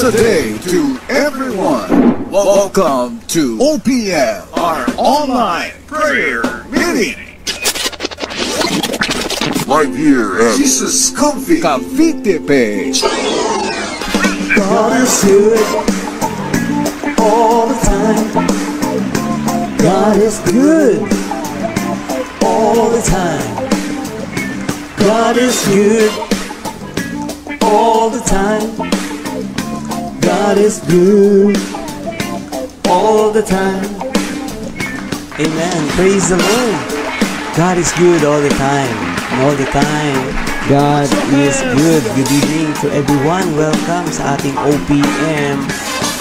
Blessed day to everyone. Welcome to OPM, our online prayer meeting. Right here at Jesus Comfy Cavite Page. God is good all the time. God is good all the time. God is good all the time. God is good all the time. Amen. Praise the Lord. God is good all the time. All the time. God is good. Good evening to everyone. Welcome sa ating OPM,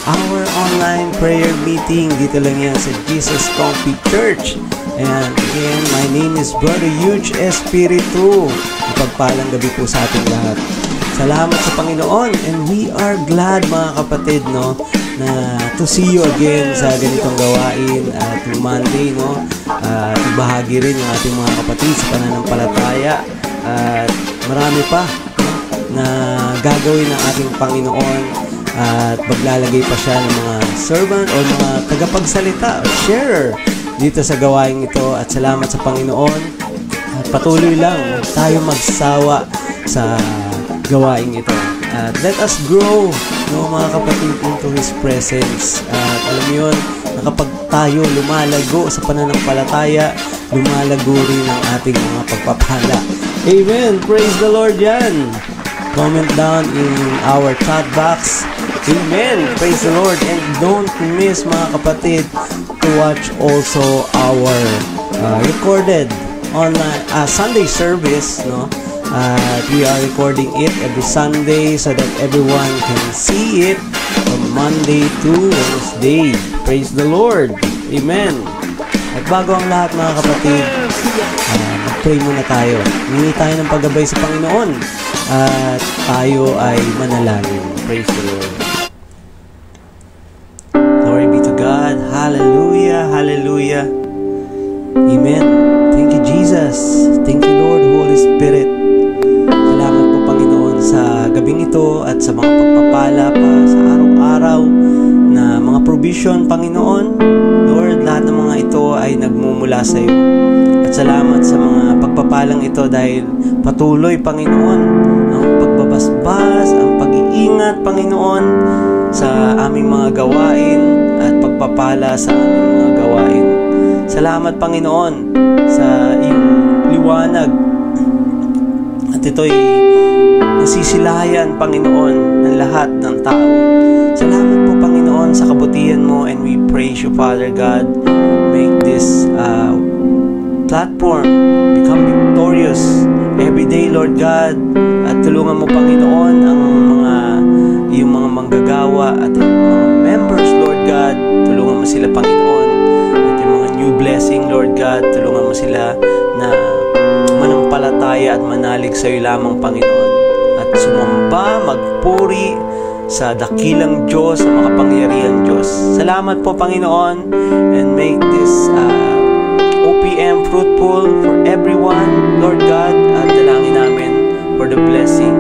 our online prayer meeting. Dito lang yan sa Jesus Comfy Church. And again, my name is Brother Huge Espiritu. Ipagpalang gabi po sa ating lahat. Salamat sa Panginoon, and we are glad mga kapatid, no, na to see you again sa ganitong gawain at Monday, no. Ibahagi rin yung ating mga kapatid sa pananampalataya at marami pa, no, na gagawin ng ating Panginoon at maglalagay pa siya ng mga servant o mga tagapagsalita o sharer dito sa gawain ito. At salamat sa Panginoon at patuloy lang tayo magsawa sa gawain ito. At let us grow, no, mga kapatid, into His presence. At alam mo yun, na kapag tayo lumalago sa pananampalataya, lumalago rin ang ating mga pagpapala. Amen! Praise the Lord yan! Comment down in our chat box. Amen! Praise the Lord! And don't miss, mga kapatid, to watch also our recorded online Sunday service, no? We are recording it every Sunday so that everyone can see it from Monday to Wednesday. Praise the Lord. Amen. At bago ang lahat, mga kapatid, mag-pray muna tayo. Hingi tayo ng paggabay sa Panginoon at tayo ay manalangin. Praise the Lord. Glory be to God. Hallelujah. Hallelujah. Amen. Thank you, Jesus. Thank you, Lord, Holy Spirit. Salamat po, Panginoon, sa gabing ito at sa mga pagpapala pa sa araw-araw na mga provision, Panginoon. Lord, lahat ng mga ito ay nagmumula sa iyo. At salamat sa mga pagpapalang ito dahil patuloy, Panginoon, ang pagbabasbas, ang pag-iingat, Panginoon, sa aming mga gawain at pagpapala sa aming mga gawain. Salamat, Panginoon, sa iyong liwanag. At ito'y nasisilayan, Panginoon, ng lahat ng tao. Salamat po, Panginoon, sa kabutihan mo, and we praise you, Father God. Make this platform become victorious every day, Lord God. At tulungan mo, Panginoon, ang iyong mga manggagawa at yung mga members, Lord God. Tulungan mo sila, Panginoon. At yung mga new blessing, Lord God, tulungan mo sila na manampalataya at manalig sa iyo lamang, Panginoon. At sumamba, magpuri sa dakilang Diyos, sa makapangyarihang Diyos. Salamat po, Panginoon, and make this OPM fruitful for everyone, Lord God. At dalangin namin for the blessing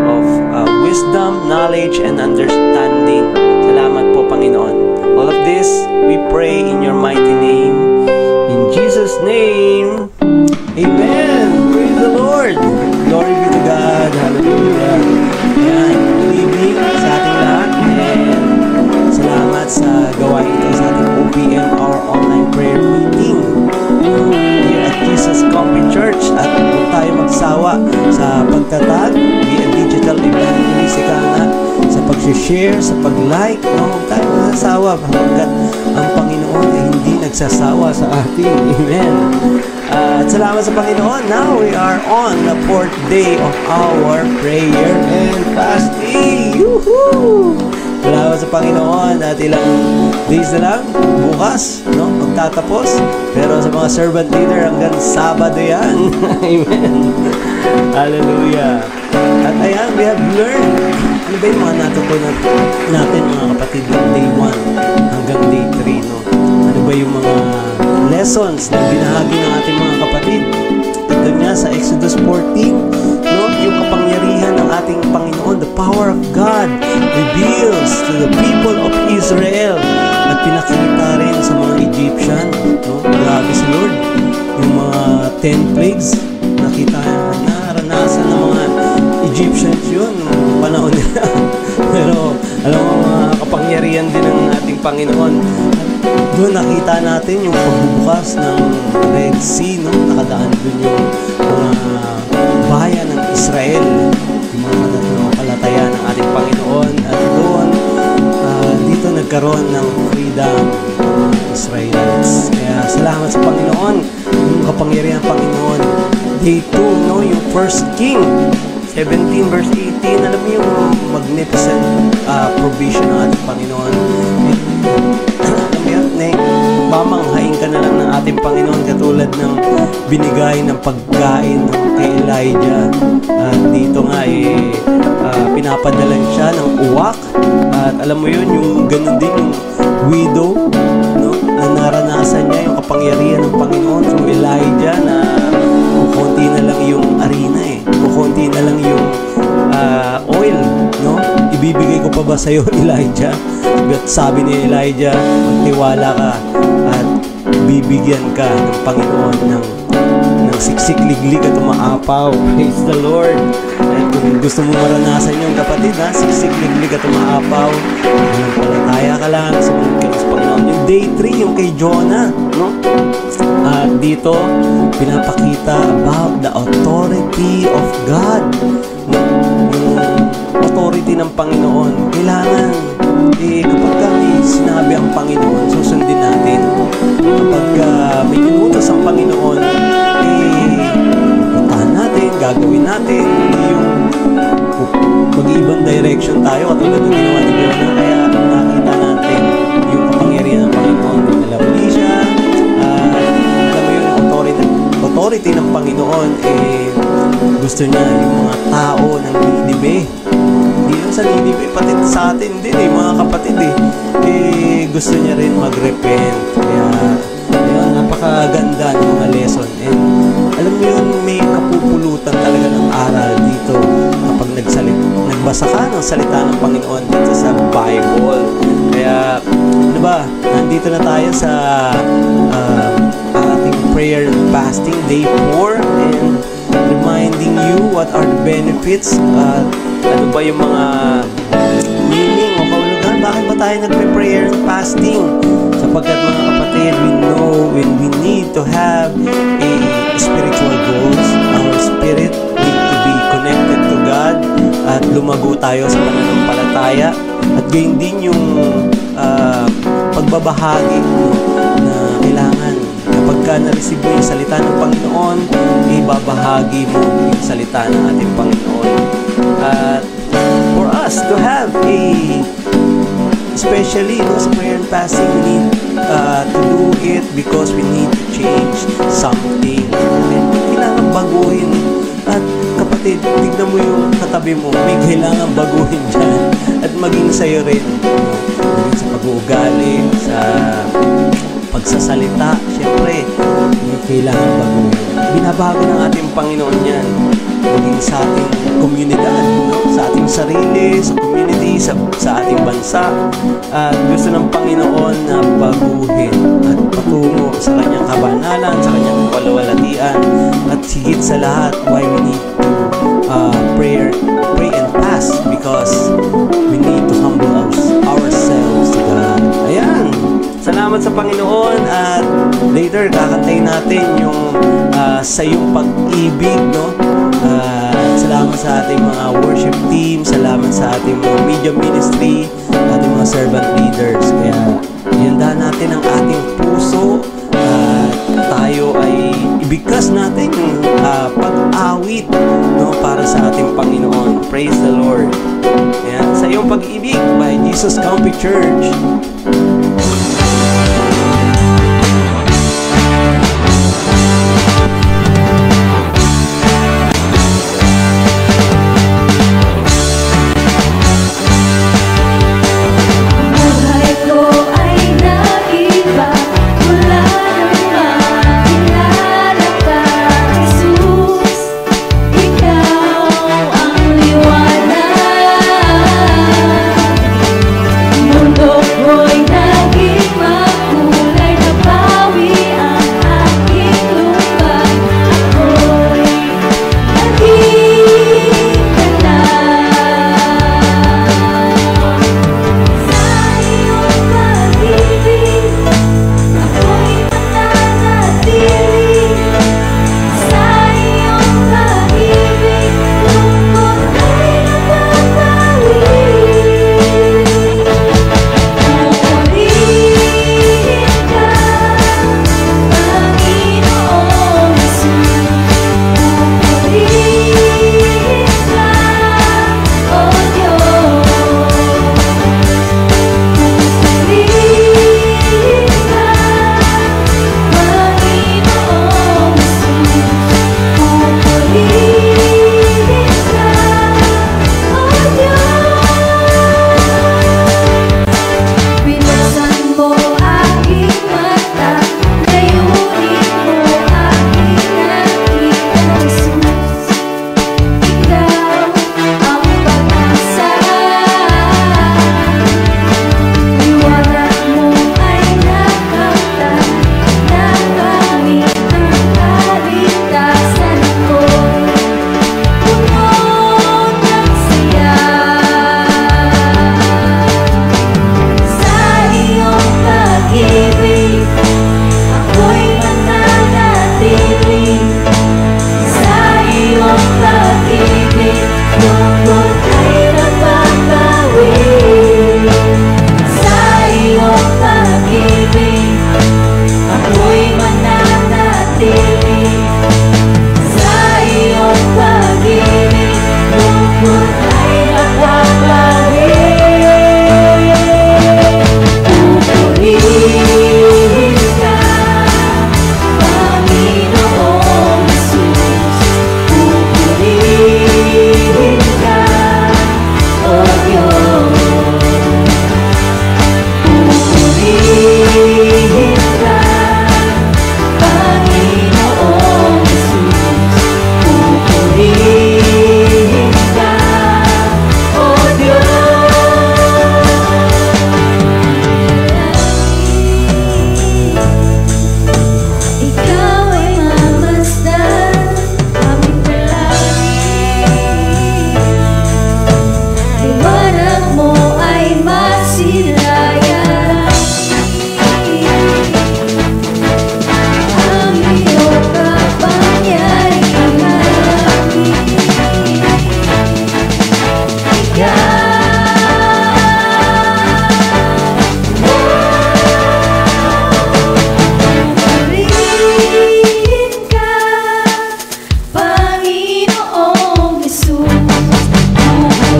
of wisdom, knowledge, and understanding. Salamat po, Panginoon. All of this, we pray in your mighty name. In Jesus' name, amen. Praise the Lord. Glory be to God. Hallelujah. Ayan, good evening sa ating lahat. And salamat sa gawain ito sa ating OPM, our online prayer meeting here at Jesus Comfy Church. At kung tayo magsawa sa pagtatag, be a digital evangelist, nga, sa pag-share, sa pag-like, no? Huwag tayo magsasawa hanggat ang Panginoon ay hindi nagsasawa sa atin. Amen. At salamat sa Panginoon. Now we are on the 4th day of our prayer and fasting. Yoo-hoo! Salamat sa Panginoon. At ilang days na lang, bukas, no, magtatapos. Pero sa mga servant leader, hanggang Sabado yan. Amen. Hallelujah. At ayan, we have learned. Ano ba yung mga natutunan natin, mga kapatid, ng day 1 hanggang day 3, no? Ano ba yung mga lessons na binahagi ng ating mga kapatid? Ito nga sa Exodus 14, no? Yung kapangyarihan ng ating Panginoon, the power of God reveals pinakita rin sa mga Egyptian, no? Grabe si Lord. Yung mga 10 plagues, nakita naranasan ng mga Egyptians yun nung panahon nila. Pero alam mo, mga kapangyarihan din ng ating Panginoon. Doon nakita natin yung pagbubukas ng Red Sea, no? Nakadaan doon yung mga bayan ng Israel, yung mga palataya ng ating Panginoon. At doon, dito nagkaroon ng freedom ng Israelites. Kaya salamat sa Panginoon, yung kapangyarihan ng Panginoon. Day 2, no? Yung 1 King 17 verse 18, alam mo yung magnificent provision ng ating Panginoon. Alam mo yun, mamanghain ka na lang ng ating Panginoon katulad ng binigay ng pagkain kay Elijah. Dito nga pinapadala siya ng uwak. At alam mo yun, yung ganun din yung widow, no? Na naranasan niya yung kapangyarihan ng Panginoon through Elijah, na kukunti na lang yung arena kukunti na lang yung oil, no? Ibibigay ko pa ba sa'yo, Elijah? At sabi ni Elijah, magtiwala ka at bibigyan ka ng Panginoon ng siksik liglig at umaapaw. Praise the Lord. At kung gusto mo maranasan yung kapatid, siksik liglig at umaapaw, palataya ka lang, sumunod ka sa Panginoon. Yung day 3, yung kay Jonah, no? At dito, pinapakita about the authority of God. Yung authority ng Panginoon. Kailangan, kapag may sinabi ang Panginoon, susundin natin. Kapag may inutos ang Panginoon, puntahan natin, gagawin natin. Hindi yung mag-ibang direction tayo katulad ng ginawa ni Jonah. Kaya nakita natin yung kapangyarihan ng Panginoon. Nalawali siya. Authority ng Panginoon, gusto niya yung mga tao ng Ninive. Hindi lang sa Ninive, pati sa atin din mga kapatid gusto niya rin mag-repent. Kaya napakaganda ng mga lesson. And alam mo yun, may kapupulutan talaga ng aral dito kapag nagbasa ka ng salita ng Panginoon dito sa Bible. Kaya ano ba, nandito na tayo sa prayer and fasting day 4, and reminding you what are the benefits, ano ba yung mga meaning o kahulugan, bakit ba tayo nagpe-prayer and fasting? Sapagkat mga kapatid, we know when we need to have a spiritual goals, our spirit need to be connected to God at lumago tayo sa pananampalataya, at gayon din yung pagbabahagi na kailangan. Kapag ka na-receive mo yung salita ng Panginoon, ibabahagi mo yung salita ng ating Panginoon. At for us to have especially sa prayer and fasting, we need to do it because we need to change something. Kailangan baguhin. At kapatid, tignan mo yung katabi mo, may kailangan baguhin dyan. At maging sa'yo rin. Maging sa pag-uugali, sa pagsasalita, syempre, may kailangan baguhin. Binabago ng ating Panginoon yan. Maging sa ating komunidad, sa ating sarili, sa community, sa ating bansa. At gusto ng Panginoon na baguhin at patungo sa kanyang kabanalan, sa kanyang kalawalatian. At higit sa lahat, why we need to pray and fast, because we need to humble ourselves to God. Ayan! Salamat sa Panginoon, at later kakantayin natin yung sa iyong pag-ibig, no? Salamat sa ating mga worship team, salamat sa ating mga media ministry, ating mga servant leaders. Kaya iyandahan natin ang ating puso, tayo ay ibigkas natin yung pag-awit, no, para sa ating Panginoon. Praise the Lord. Ayan, sa iyong pag-ibig by Jesus Camping Church. Mundo ko'y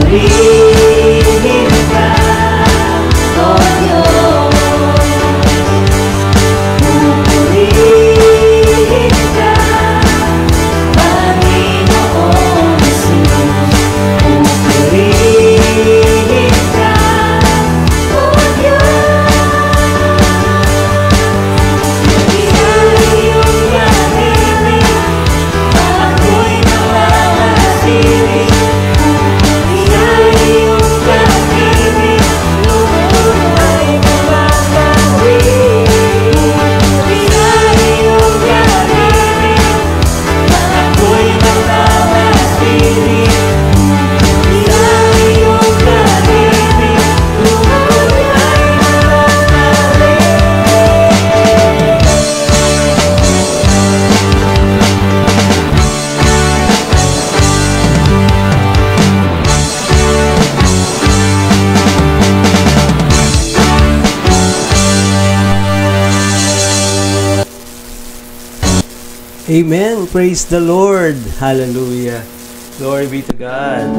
pupurihin ka, O Diyos. Pupurihin ka, Panginoon Jesus. Pupurihin ka, O Diyos. Iyong gamitin, ako'y nananatili. Iyong gamitin, lubos ay makakawin. Iyong gamitin, ako'y nananatili. Iyong gamitin, lubos ay Amen. Praise the Lord. Hallelujah. Glory be to God.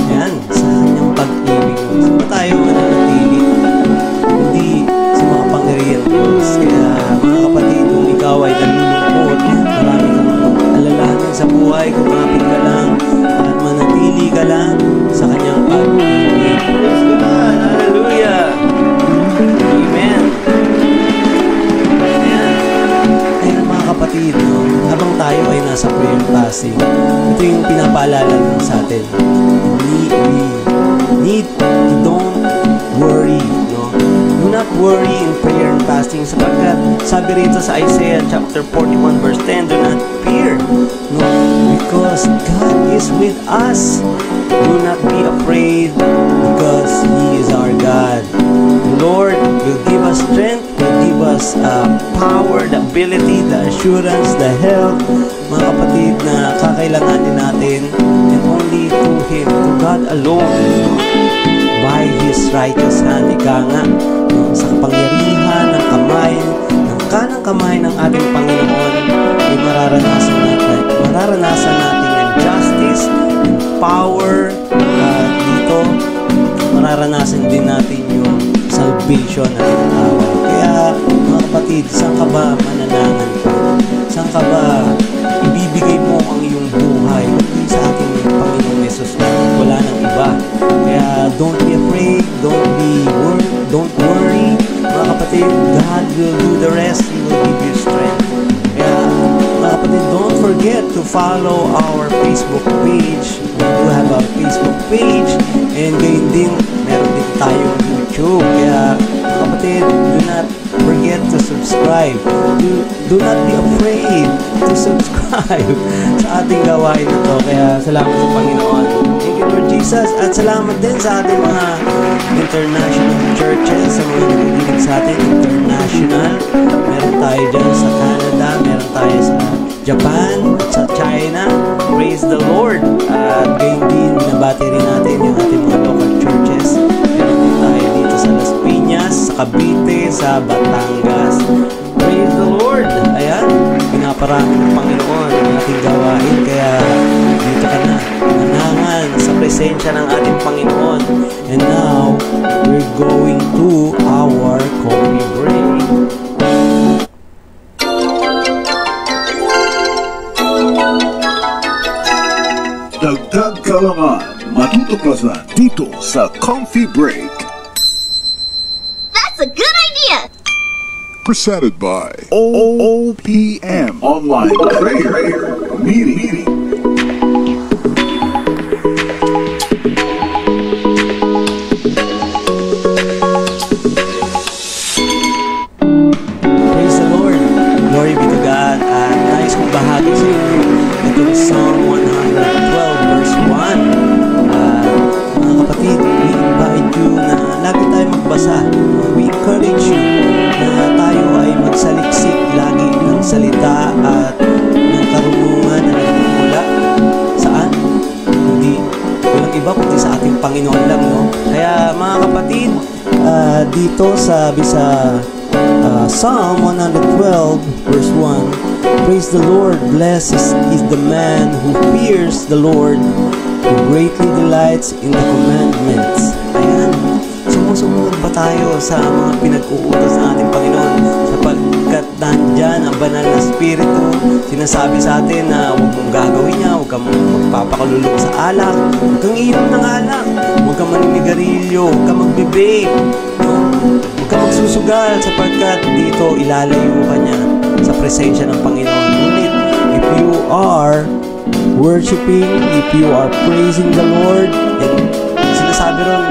Yan. Sa kanyang pag-ibig. Saan ba tayo mananatili? Hindi sa mga pangyarihan Diyos. Kaya mga kapatid, kung ikaw ay nalulungkot, marami kang alalahanin sa buhay, kumapit ka lang at manatili ka lang sa kanyang pag-ibig. Praise God. Hallelujah. Amen. Ayan mga kapatid, no? Habang tayo ay nasa prayer fasting, ito yung pinapaalala lang sa atin. Don't worry, no? Do not worry in prayer and fasting sapagkat sabi rito sa Isaiah chapter 41 verse 10, do not fear, no? Because God is with us. Do not be afraid because He is our God. The Lord will give us strength, will give us power, the ability, the assurance, the health, mga kapatid, na kakailanganin natin, and only to Him, to God alone, by His righteous hand. Ika nga, sa kapangyarihan ng kamay, ng kanang kamay ng ating Panginoon, ay mararanasan natin yung justice, yung power, dito, mararanasan din natin yung salvation na tinatawag. Kaya mga kapatid, saan ka ba mananangan ko? Saan ka ba ibibigay mo ang iyong buhay? Kundi sa ating Panginoong Yesus na wala nang iba. Kaya don't be afraid, don't worry. Mga kapatid, God will do the rest. He will give you strength. Kaya mga kapatid, don't forget to follow our Facebook page. We do have a Facebook page, and gayon din, meron din tayong YouTube. Kaya mga kapatid, do not forget to subscribe. Do not be afraid to subscribe sa ating gawain na to. Kaya salamat sa Panginoon. Thank you Lord Jesus. At salamat din sa ating mga international churches, sa mga nakikinig sa atin international. Meron tayo dyan sa Canada, meron tayo sa Japan, at sa China. Praise the Lord. At gayon din, nabati rin natin yung ating mga local churches. Meron din tayo dito sa Las Piñas, sa Cavite, sa Batangas. Praise the Lord. Ayan, pinaparami ng Panginoon ang ating gawain. Kaya dito ka na, manangan sa presensya ng ating Panginoon. And now, we're going to our coffee break. Dagdag kalaman, matutuklasan dito sa Coffee Break. That's a good idea! Presented by OPM Online Prayer Meeting. Praise the Lord. Glory be to God. At nais kong bahagi sa inyo itong Psalm 112 verse 1. Mga kapatid, we invite you na lagi tayo magbasa. We encourage you na tayo ay magsaliksik lagi ng salita at ng karunungan na nagmumula saan? Hindi walang iba kundi sa ating Panginoon lang, no? Kaya mga kapatid, dito sabi sa Psalm 112 verse 1, praise the Lord, blessed is the man who fears the Lord, who greatly delights in the commandments. Ayan, sumusunod ba tayo sa mga pinag-uutos ng ating Panginoon? Sapagkat nandyan ang banal na Espiritu, sinasabi sa atin na huwag mong gagawin niya, huwag kang magpapakalulong sa alak, huwag kang iinom ng alak, huwag kang maninigarilyo, huwag kang magbe-vape, no? Huwag kang magsusugal sapagkat dito ilalayo ka niya sa presensya ng Panginoon. Ngunit if you are worshiping, if you are praising the Lord, and sinasabi ron,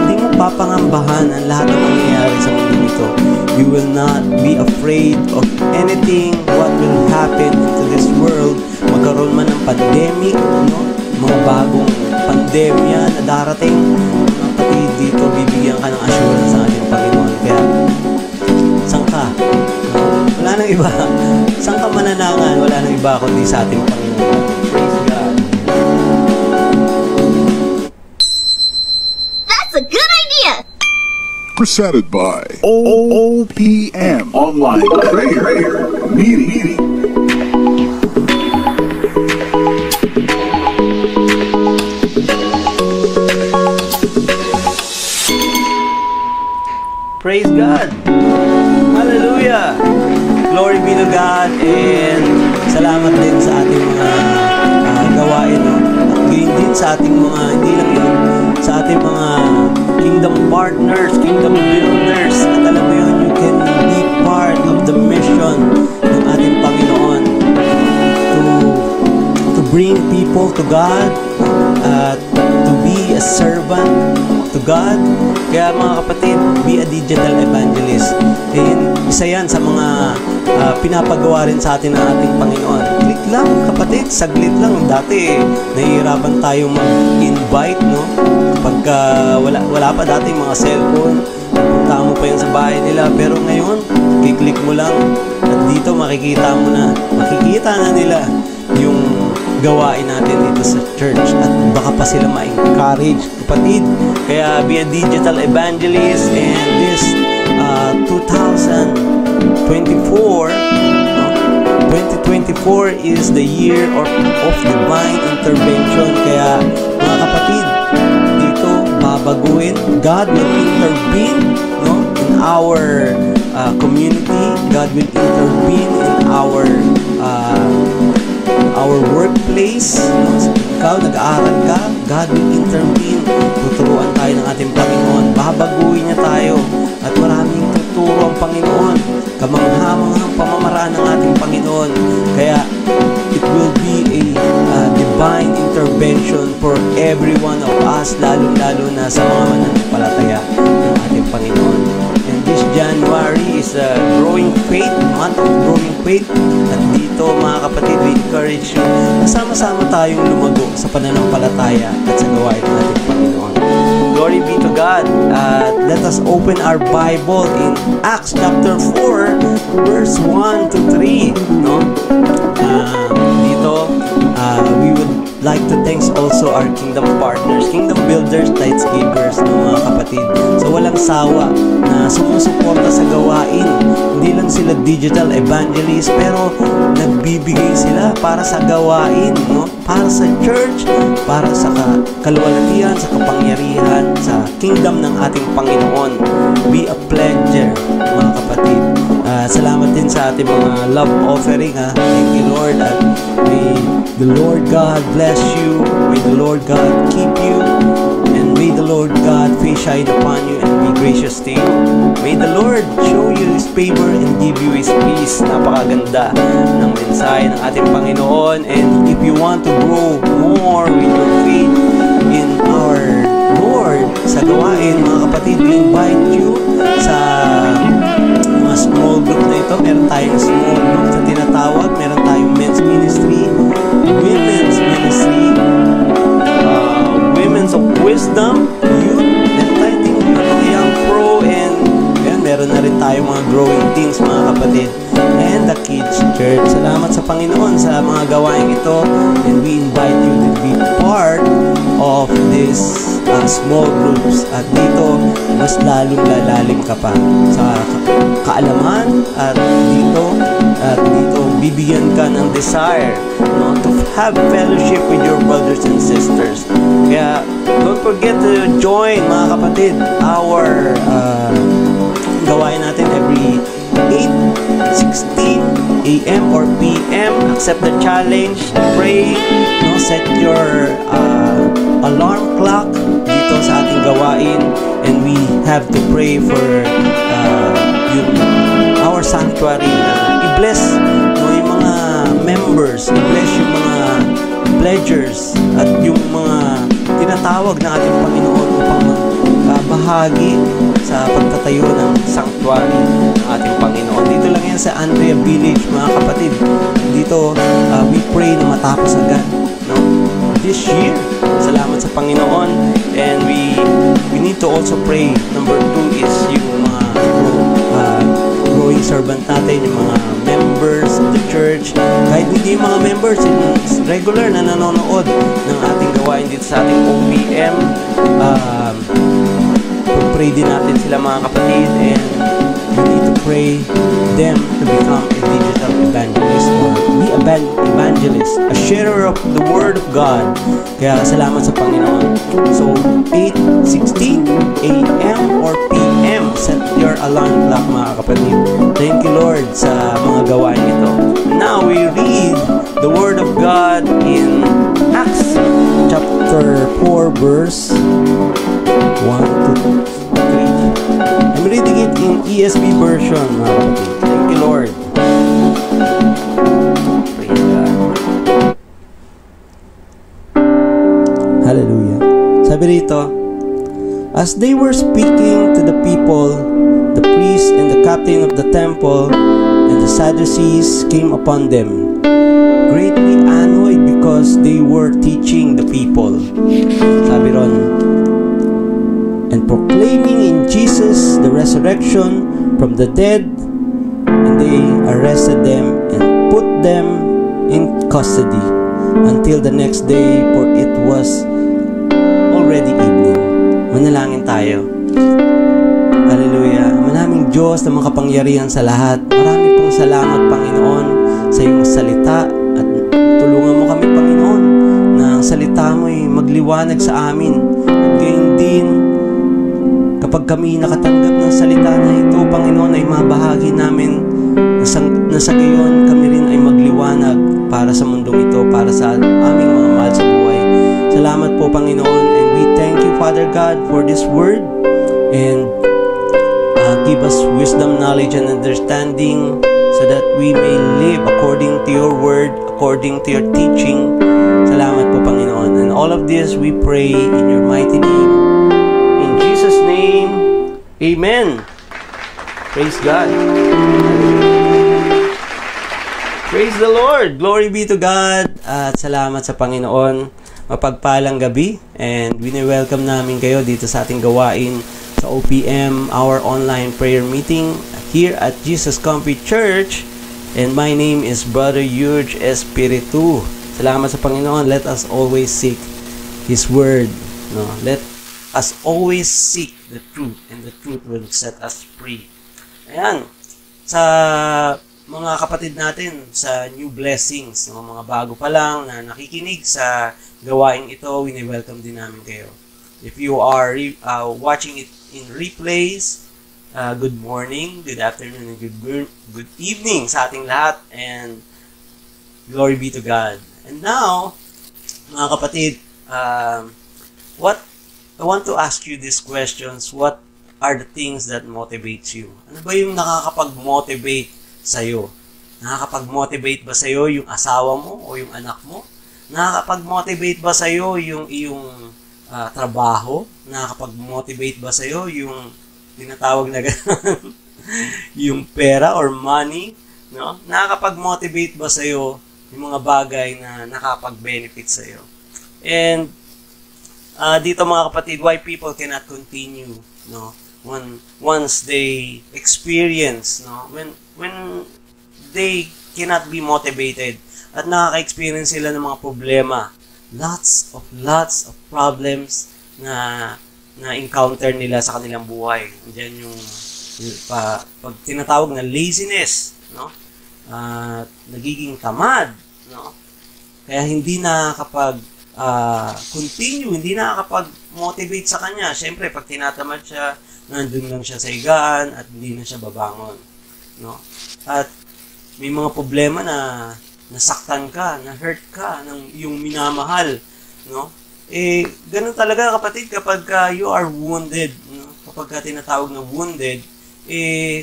hindi mo papangambahan ang lahat ng mangyayari sa mundo nito. You will not be afraid of anything what will happen into this world. Magkaroon man ng pandemic, no? Mga bagong pandemya na darating, pati dito bibigyan ka ng assurance sa ating Panginoon. Kaya saan ka? Wala nang iba. Saan ka mananangan? Wala nang iba kundi sa ating Panginoon. Praise God. That's a good idea! Presented by OPM Online Prayer Meeting. Praise God! Hallelujah! Glory be to God, and salamat din sa ating mga gawain, no? At gayon din sa ating mga, hindi lang yun, sa ating mga kingdom partners, kingdom builders. At alam mo yun, you can be part of the mission ng ating Panginoon to bring people to God, at to be a servant to God. Kaya mga kapatid, be a digital evangelist. And isa yan sa mga pinapagawa rin sa atin ng ating Panginoon. Click lang kapatid, saglit lang. Dati nahihirapan tayo mag-invite, no? Pagka wala pa dating mga cellphone, punta mo pa yan sa bahay nila. Pero ngayon, i-click mo lang at dito makikita na nila yung gawain natin dito sa church, at baka pa sila ma-encourage, kapatid. Kaya be a digital evangelist, and this 2024 is the year of divine intervention. Kaya mga kapatid, dito babaguhin. God will intervene, no, in our community. God will intervene in our workplace. Ikaw, nag-aaral ka, God will intervene. Tuturuan tayo ng ating Panginoon. Babaguhin niya tayo. At maraming tuturo ang Panginoon. Kamanghamanghang pamamaraan ng ating Panginoon. Kaya, it will be a divine intervention for every one of us, lalo-lalo na sa mga mananampalataya ng ating Panginoon. And this January is a growing faith, month of growing faith. At dito mga kapatid, we encourage you na sama-sama tayong lumago sa pananampalataya at sa gawain ng ating Panginoon. Glory be to God. Let us open our Bible in Acts chapter 4 verse 1 to 3, no? Dito we would like to thanks also our kingdom partners, kingdom builders, tithes givers, no, mga kapatid. So walang sawa na sumusuporta sa gawain. Hindi lang sila digital evangelists, pero nagbibigay sila para sa gawain, no? Para sa church, para sa kaluwalhatian, sa kapangyarihan, sa kingdom ng ating Panginoon. Be a pledger, mga kapatid. Salamat din sa ating mga love offering, ha. Thank you, Lord, at may the Lord God bless you. May the Lord God keep you. And may the Lord God face shine upon you and be gracious to you. May the Lord show you His favor and give you His peace. Napakaganda ng mensahe ng ating Panginoon. And if you want to grow more with your faith in our Lord sa gawain, mga kapatid, we invite you sa mga small group na ito. Meron tayong small group na tinatawag. Meron tayong men's ministry, women's ministry, women's of wisdom, youth, meron tayong young pro, and meron na rin tayong mga growing teens, mga kapatid, and the kids church. Salamat sa Panginoon sa mga gawain ito, and we invite you to be part of this small groups. At dito, mas lalong lalalim ka pa sa kaalaman, at dito bibigyan ka ng desire, no, to have fellowship with your brothers and sisters. Kaya don't forget to join, mga kapatid, our gawain natin every 8:16 a.m. or p.m. Accept the challenge, pray, no, set your alarm clock dito sa ating gawain, and we have to pray for our sanctuary. I-bless, no, yung mga members, i-bless yung mga pledgers at yung mga tinatawag na ating Panginoon upang bahagi sa pagtatayo ng sanctuary ng ating Panginoon. Dito lang yan sa Andrea Village, mga kapatid. Dito, we pray na matapos agad, no, this year. Salamat sa Panginoon. And we need to also pray. Number 2 is yung mga growing servant natin, yung mga members of the church. Kahit hindi yung mga members, yung regular na nanonood ng ating gawain dito sa ating OPM, pray din natin sila, mga kapatid, and we need to pray them to become a digital evangelist or be an evangelist, a sharer of the Word of God. Kaya salamat sa Panginoon. So 8:16 a.m. or p.m. set your alarm clock, mga kapatid. Thank you, Lord, sa mga gawain ito. Now we read the Word of God in Acts chapter 4 verse 1 to 3. I'm reading it in ESV version, mga kapatid. Thank you, Lord. Praise God. Hallelujah. Sabi rito, as they were speaking to the people, the priest and the captain of the temple and the Sadducees came upon them, greatly annoyed because they were teaching the people. Sabi ron, and proclaiming in Jesus the resurrection from the dead, and they arrested them and put them in custody until the next day, for it was already evening. Manalangin tayo. Hallelujah. Manaming Diyos na makapangyarihan sa lahat, marami pong salamat, Panginoon, sa iyong salita, at tulungan mo kami, Panginoon, na ang salita mo ay magliwanag sa amin, at gayon din kapag kami nakatanggap ng salita na ito, Panginoon, ay mabahagi namin na sa gayon kami rin ay magliwanag para sa mundong ito, para sa aming mga mahal sa buhay. Salamat po, Panginoon, and we thank you, Father God, for this word, and give us wisdom, knowledge, and understanding so that we may live according to your word, according to your teaching. Salamat po, Panginoon. And all of this we pray in your mighty name. In Jesus' name, amen. Praise God. Praise the Lord. Glory be to God. At salamat sa Panginoon. Mapagpalang gabi. And wini-welcome namin kayo dito sa ating gawain sa OPM, our online prayer meeting here at Jesus Comfy Church. And my name is Brother Yurj Espiritu. Salamat sa Panginoon. Let us always seek His Word. No? Let us always seek the truth, and the truth will set us free. Ayan. Sa mga kapatid natin sa New Blessings, mga bago pa lang na nakikinig sa gawain ito, wini-welcome din namin kayo. If you are watching it in replays, good morning, good afternoon, and good evening sa ating lahat, and glory be to God. And now, mga kapatid, what I want to ask you these questions. What are the things that motivates you? Ano ba yung nakakapag-motivate sa'yo? Nakakapag-motivate ba sa'yo yung asawa mo o yung anak mo? Nakakapag-motivate ba sa'yo yung iyong trabaho? Nakakapag-motivate ba sa'yo yung tinatawag na gano'n, yung pera or money? No? Nakakapag-motivate ba sa'yo yung mga bagay na nakakapag-benefit sa'yo? And dito, mga kapatid, why people cannot continue, no? Once they experience, no? When they cannot be motivated at nakaka-experience sila ng mga problema, lots of problems na encounter nila sa kanilang buhay. Diyan yung pag tinatawag na laziness, no? Nagiging tamad, no? Kaya hindi nakakapag-continue, hindi nakakapag-motivate sa kanya. Siyempre, pag tinatamad siya, nandun lang siya sa higaan at hindi na siya babangon. No? At may mga problema na nasaktan ka, na-hurt ka ng iyong minamahal. No? Ganun talaga kapatid kapag you are wounded. No? Kapag tinatawag na wounded,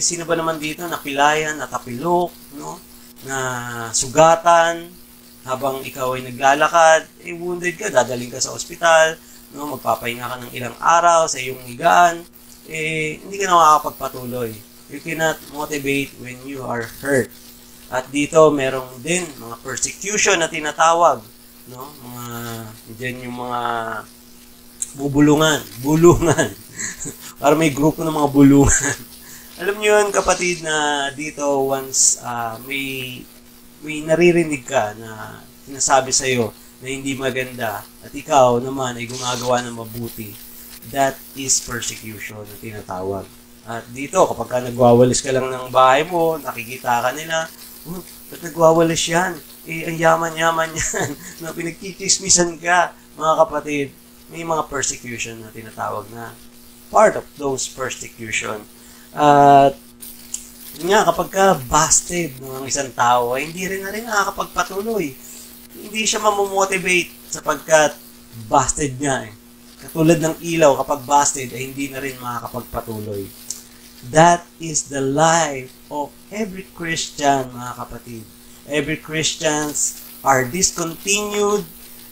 sino ba naman dito napilayan, natapilok, no? Na sugatan, habang ikaw ay naglalakad, wounded ka, dadaling ka sa ospital, no? Magpapahinga ka ng ilang araw sa iyong higaan, hindi ka na makakapagpatuloy. You cannot motivate when you are hurt. At dito, merong din mga persecution na tinatawag, no? Diyan yung mga bulungan. Para may grupo ng mga bulungan. Alam niyo yun, kapatid, na dito once may naririnig ka na sinasabi sa'yo na hindi maganda at ikaw naman ay gumagawa ng mabuti, that is persecution na tinatawag. At dito, kapag ka nagwawalis ka lang ng bahay mo, nakikita ka nila, ba't nagwawalis yan? Ang yaman-yaman yan. Na pinagkikismisan ka, mga kapatid. May mga persecution na tinatawag na part of those persecution. At nga, kapag ka busted ng isang tao, hindi rin nakakapagpatuloy. Hindi siya mamomotivate sapagkat busted niya. Katulad ng ilaw, kapag busted, ay hindi na rin makakapagpatuloy. That is the life of every Christian, mga kapatid. Every Christians are discontinued.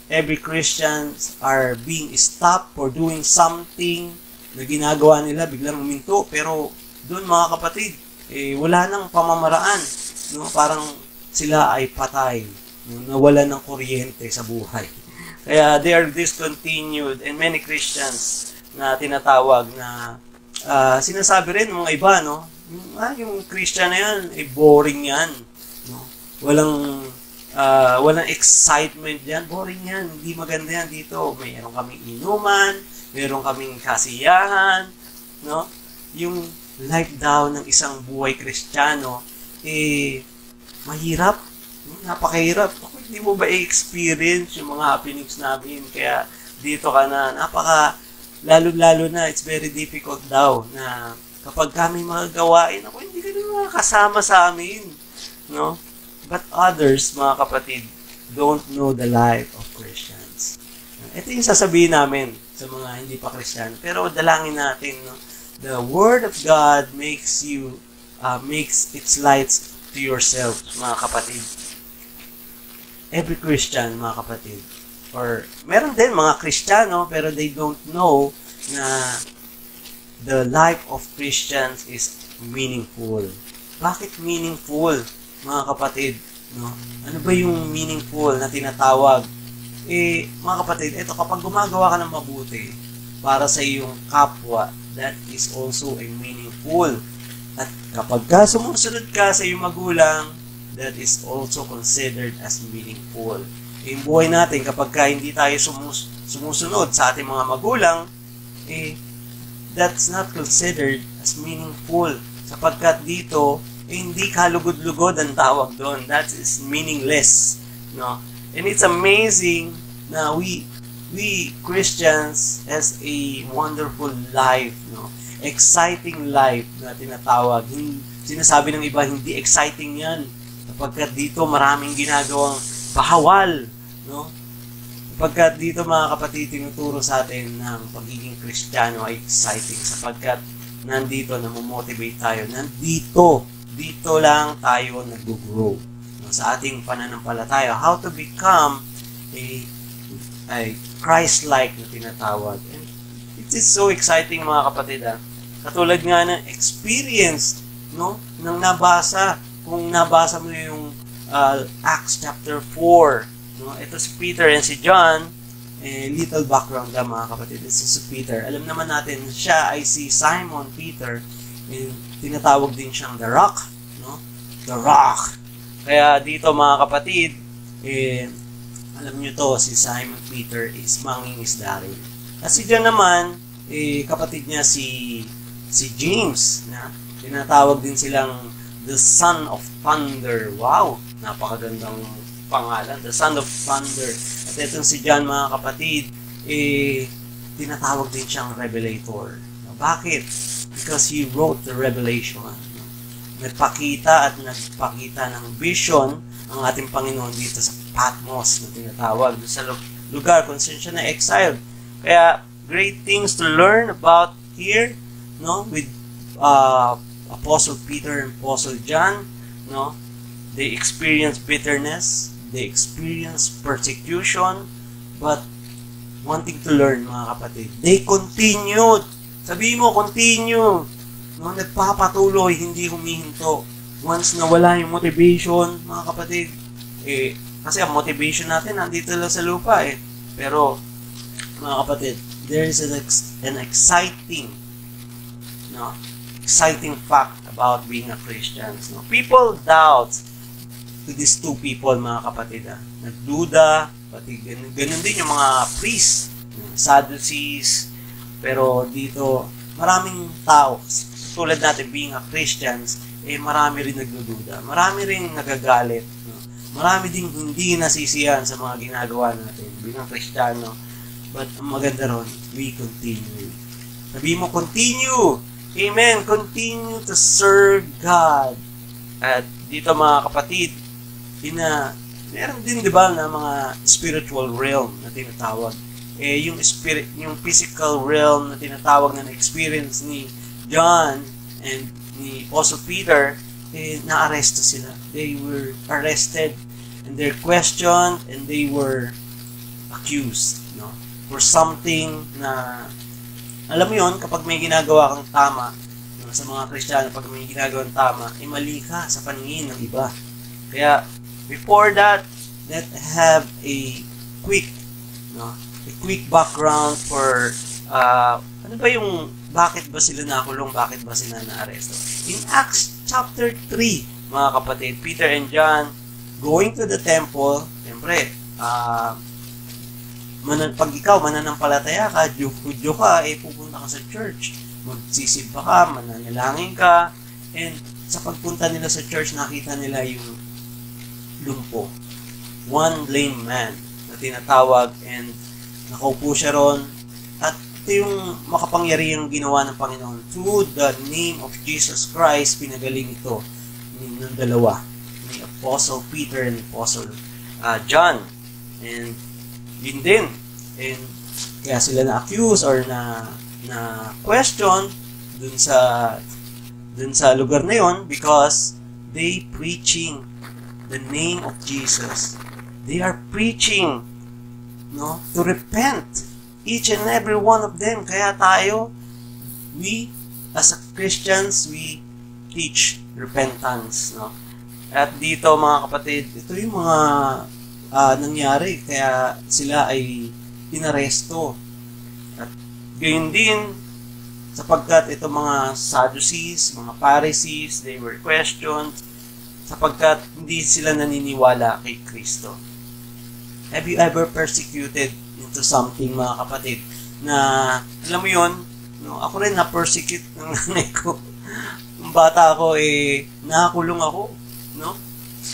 Every Christians are being stopped for doing something na ginagawa nila, biglang huminto. Pero doon, mga kapatid, wala nang pamamaraan. No? Parang sila ay patay. No? Nawala ng kuryente sa buhay. Kaya they are discontinued. And many Christians na tinatawag na sinasabi rin ng mga iba, no? Yung Christian na yan, boring yan. No? Walang excitement yan. Boring yan. Hindi maganda yan dito. Mayroon kaming inuman, mayroon kaming kasiyahan. No? Yung life daw ng isang buhay Kristiyano, mahirap. Napakahirap. Hindi mo ba i-experience yung mga happenings namin? Kaya dito ka na, lalo na, it's very difficult daw na kapag kami mga gawain, hindi ka na makakasama sa amin. No? But others, mga kapatid, don't know the life of Christians. Ito yung sasabihin namin sa mga hindi pa Kristiyano. Pero dalangin natin, no? The Word of God makes its lights to yourself, mga kapatid. Every Christian, mga kapatid. Or, meron din mga Kristiyano, pero they don't know na the life of Christians is meaningful. Bakit meaningful, mga kapatid? No? Ano ba yung meaningful na tinatawag? Mga kapatid, ito, kapag gumagawa ka ng mabuti para sa iyong kapwa, that is also a meaningful. At kapag sumusunod ka sa iyong magulang, that is also considered as meaningful. Yung buhay natin, kapag hindi tayo sumusunod sa ating mga magulang, that's not considered as meaningful. Sapagkat dito, hindi kalugod-lugod ang tawag doon. That is meaningless. No? And it's amazing na we Christians has a wonderful life. No? Exciting life na tinatawag. Sinasabi ng iba, hindi exciting yan. Sapagkat dito, maraming ginagawang bahawal. No? Sapagkat dito, mga kapatid, tinuturo sa atin ng pagiging Kristiyano ay exciting. Sapagkat nandito, namomotivate tayo. Dito lang tayo nag-grow. No? Sa ating pananampalataya, how to become a Christ-like na tinatawag. And it is so exciting, mga kapatid. Katulad nga ng experience, no? Nang nabasa, kung nabasa mo yung Acts chapter 4, no? Ito si Peter and si John, little background lang, mga kapatid. This is si Peter. Alam naman natin, siya ay si Simon Peter. Tinatawag din siyang The Rock, no? The Rock. Kaya dito, mga kapatid, alam nyo to, si Simon Peter is mangingisda rin. At si John naman, kapatid niya si James, na tinatawag din silang the Son of Thunder. Wow! Napakagandang pangalan, the Son of Thunder. At itong si John, mga kapatid, tinatawag din siyang Revelator. Bakit? Because he wrote the Revelation. Nagpakita ng vision ang ating Panginoon dito sa Patmos na tinatawag, sa lugar kung saan siya na-exiled. Kaya, great things to learn about here, with Apostle Peter and Apostle John. They experienced bitterness, they experienced persecution, but one thing to learn, mga kapatid, they continued. Sabihin mo, continue. Nagpapatuloy, hindi humihinto. Once nawala yung motivation, mga kapatid, kasi ang motivation natin nandito lang sa lupa Pero, mga kapatid, there is an exciting fact about being a Christian. People doubt to these two people, mga kapatid. Nagduda, pati ganun din yung mga priests, Sadducees. Pero dito, maraming tao, tulad natin being a Christians, marami rin nagdududa, marami rin nagagalit, marami din hindi nasisiyan sa mga ginagawa natin bilang Kristiyano. But ang maganda ron, we continue. Sabi mo, continue! Amen! Continue to serve God. At dito, mga kapatid, meron din, di ba, na mga spiritual realm na tinatawag. Yung physical realm na tinatawag na experience ni John and ni Apostle Peter, na-arresto sila. They were arrested and they're questioned and they were accused, for something na, alam mo yun, kapag may ginagawa kang tama, sa mga Kristiyano, pag may ginagawang tama, mali ka sa paningin ng iba. Kaya, before that, let's have a quick background for ano ba yung bakit ba sila nakulong, bakit ba sila naaresto. In Acts chapter 3, mga kapatid, Peter and John going to the temple. Siyempre, pag ikaw mananampalataya ka, Judyo ka, pupunta ka sa church, magsisimba ka, mananalangin ka, and sa pagpunta nila sa church, nakita nila yung lumpo, one lame man na tinatawag, and nakaupo siya ron. At ito yung makapangyarihang ginawa ng Panginoon. Through the name of Jesus Christ, pinagaling ito ng dalawa, ni Apostle Peter and Apostle John. And yun din. And kaya sila na-accuse or na question dun sa lugar na yun because they preaching the name of Jesus. They are preaching to repent. Each and every one of them. Kaya tayo, we as a Christians, we teach repentance. At dito, mga kapatid, ito yung mga nangyari. Kaya sila ay inaresto. At gayon din, sapagkat ito mga Sadducees, mga Pharisees, they were questioned sapagkat hindi sila naniniwala kay Kristo. Have you ever persecuted into something, mga kapatid, na, alam mo yun, ako rin na-persecute ng nanay ko. Nung bata ako, nakakulong ako,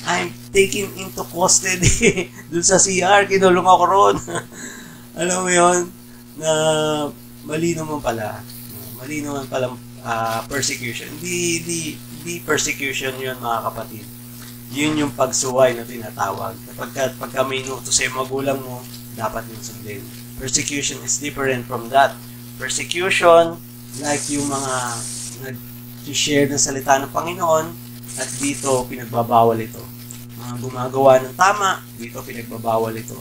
I'm taken into custody dun sa CR, kinulong ako ron. Alam mo yun, na mali naman pala persecution. Hindi persecution yun, mga kapatid. Yun yung pagsuway na tinatawag. Pagka may inutos sa'yo magulang mo, dapat yung sundin. Persecution is different from that. Persecution, like yung mga nag-share ng salita ng Panginoon, at dito pinagbabawal ito. Mga gumagawa ng tama, dito pinagbabawal ito.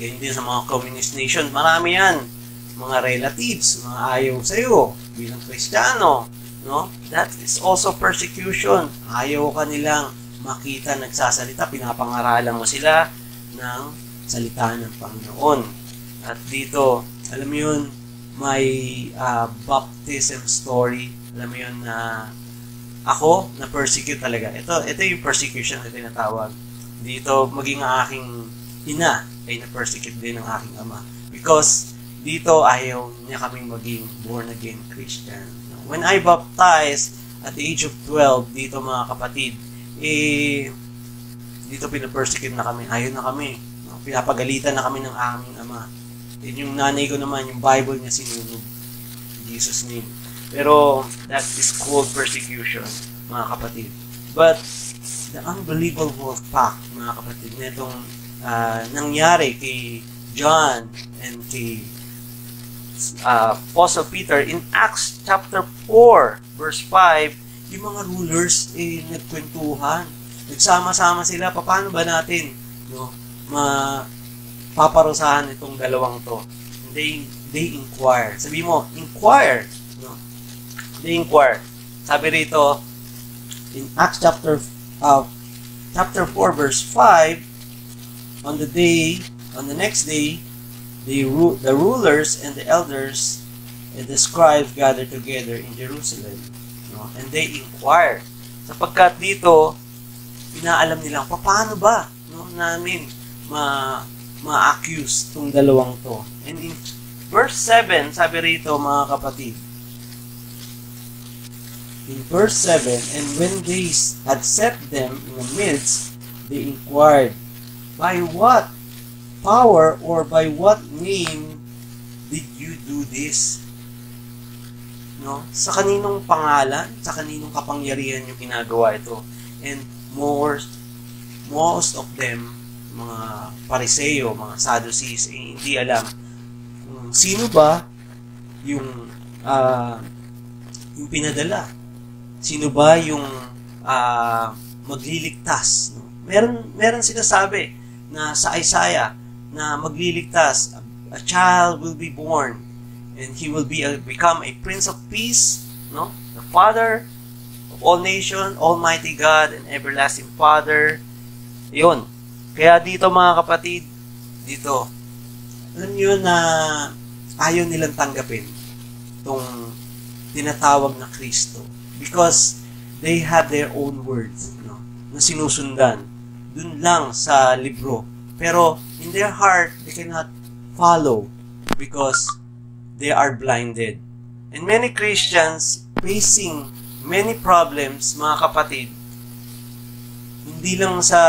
Yan din sa mga communist nation, marami yan. Mga relatives, mga ayaw sa'yo, bilang Kristiyano. That is also persecution. Ayaw ka nilang makita nagsasalita, pinapangaralan mo sila ng salita ng Panginoon. At dito, alam mo yun, may baptism story. Alam mo yun na ako, na-persecute talaga. Ito yung persecution na tinatawag. Dito, maging ang aking ina ay na-persecute din ng aking ama. Because dito, ayaw niya kaming maging born-again Christian. When I baptized at the age of 12, dito, mga kapatid, dito pinapersecute na kami, ayaw na kami. No? Pinapagalitan na kami ng aming ama. Then yung nanay ko naman, yung Bible niya sinunog. In Jesus' name. Pero that is called persecution, mga kapatid. But the unbelievable fact, mga kapatid, na itong nangyari kay John and kay Apostle Peter in Acts chapter 4 verse 5, yung mga rulers nagkwentuhan, nagsama-sama sila, paano ba natin paparusahan itong dalawang to? They inquire. Sabi mo, inquire. They inquire. Sabi rito in Acts chapter 4 verse 5, on the next day, the rulers and the elders and the scribes gathered together in Jerusalem, and they inquired. Sapagkat dito, inaalam nilang, paano ba namin ma-accuse itong dalawang to? And in verse 7, sabi rito, mga kapatid, in verse 7, and when they had set them in the midst, they inquired, by what power or by what name did you do this? Sa kaninong pangalan, sa kaninong kapangyarihan yung ginagawa ito? And most of them, mga Pariseo, mga Sadducees, hindi alam kung sino ba yung pinadala. Sino ba yung magliligtas? Meron sinasabi na sa Isaiah na magliligtas, a child will be born and he will become a prince of peace, the father of all nations, almighty God and everlasting Father. Yun. Kaya dito, mga kapatid, dito, alam nyo na ayaw nilang tanggapin itong tinatawag na Kristo because they have their own words, na sinusundan dun lang sa libro. Pero in their heart, they cannot follow because they are blinded. And many Christians facing many problems, mga kapatid, hindi lang sa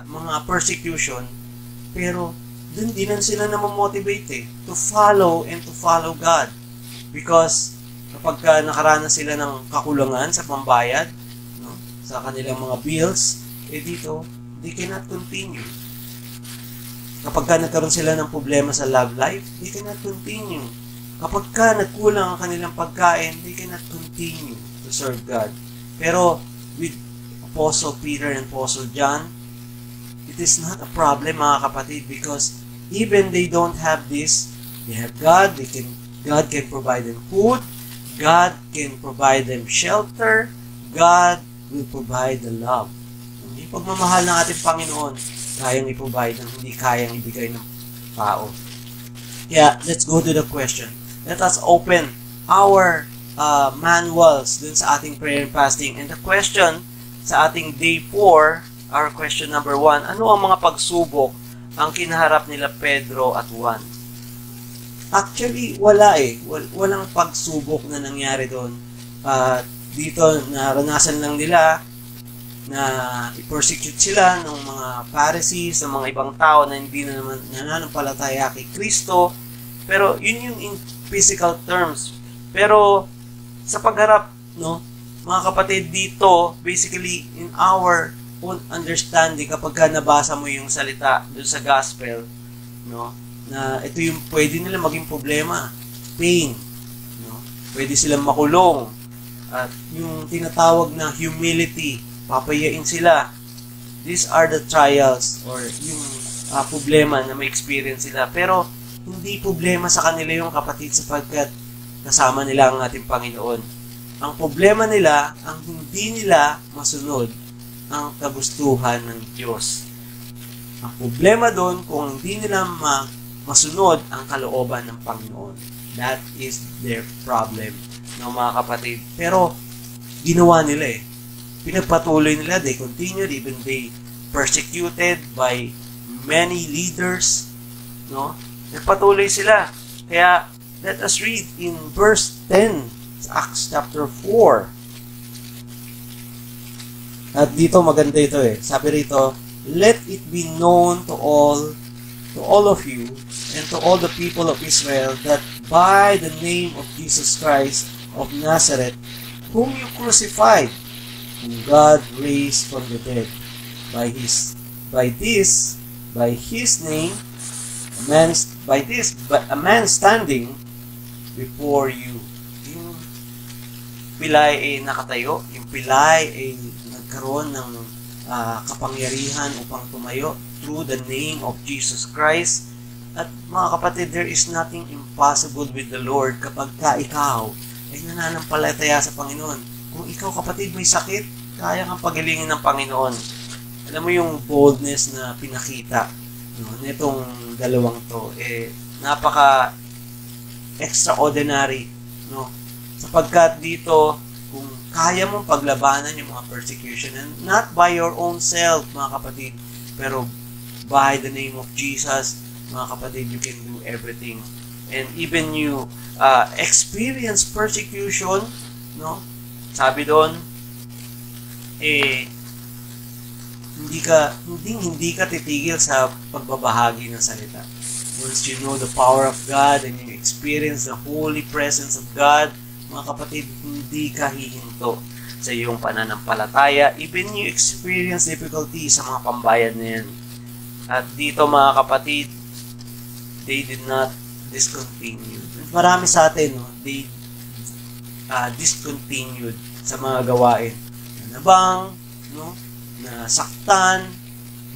mga persecution, pero dun din sila na mamotivate to follow and to follow God. Because kapag nakaranas sila ng kakulangan sa pambayad, sa kanilang mga bills, dito, they cannot continue. Kapag nagkaroon sila ng problema sa love life, they cannot continue. Kapag nagkulang ang kanilang pagkain, they cannot continue to serve God. Pero with Apostle Peter and Apostle John, it is not a problem, mga kapatid, because even they don't have this, they have God. God can provide them food. God can provide them shelter. God will provide the love. Yung pagmamahal ng ating Panginoon, kayang i-provide ng hindi kayang ibigay ng tao. Yeah, let's go to the question. Let us open our manuals dun sa ating prayer and fasting. And the question sa ating day 4, our question number 1, ano ang mga pagsubok ang kinaharap nila Pedro at Juan? Actually, wala walang pagsubok na nangyari doon. Dito, naranasan lang nila na i-persecute sila ng mga Pharisees, ng mga ibang tao na hindi na naman nananampalataya kay Kristo. Pero yun yung in physical terms. Pero sa pagharap, mga kapatid, dito, basically, in our own understanding, kapag nabasa mo yung salita doon sa gospel, na ito yung pwede nila maging problema, pain, pwede silang makulong, at yung tinatawag na humility, papayain sila. These are the trials or yung problema na may experience sila. Pero hindi problema sa kanila yung kapatid sapagkat kasama nila ang ating Panginoon. Ang problema nila, ang hindi nila masunod ang kagustuhan ng Diyos. Ang problema doon kung hindi nila masunod ang kalooban ng Panginoon. That is their problem, mga kapatid. Pero ginawa nila pinagpatuloy nila, they continued, even they persecuted by many leaders, nagpatuloy sila. Kaya, let us read in verse 10, Acts chapter 4. At dito, maganda ito Sabi rito, let it be known to all of you, and to all the people of Israel, that by the name of Jesus Christ of Nazareth, whom you crucified, whom God raised from the dead, by His name, a man standing before you. Yung pilay ay nakatayo, yung pilay ay nagkaroon ng kapangyarihan upang tumayo through the name of Jesus Christ. At mga kapatid, there is nothing impossible with the Lord kapag ikaw ay nananampalataya sa Panginoon. Kung ikaw, kapatid, may sakit, kaya kang pagalingin ng Panginoon. Alam mo yung boldness na pinakita, no, nitong dalawang to, napaka extraordinary, no? Sapagkat dito, kung kaya mong paglabanan yung mga persecution, and not by your own self, mga kapatid, pero by the name of Jesus, mga kapatid, you can do everything. And even you experience persecution, no? Sabi doon, hindi ka titigil sa pagbabahagi ng salita. Once you know the power of God and you experience the holy presence of God, mga kapatid, hindi ka hihinto sa iyong pananampalataya. Even you experience difficulty sa mga pambayad na yan. At dito, mga kapatid, they did not discontinue. Marami sa atin, no, they discontinued sa mga gawain. Nabang, no, nasaktan,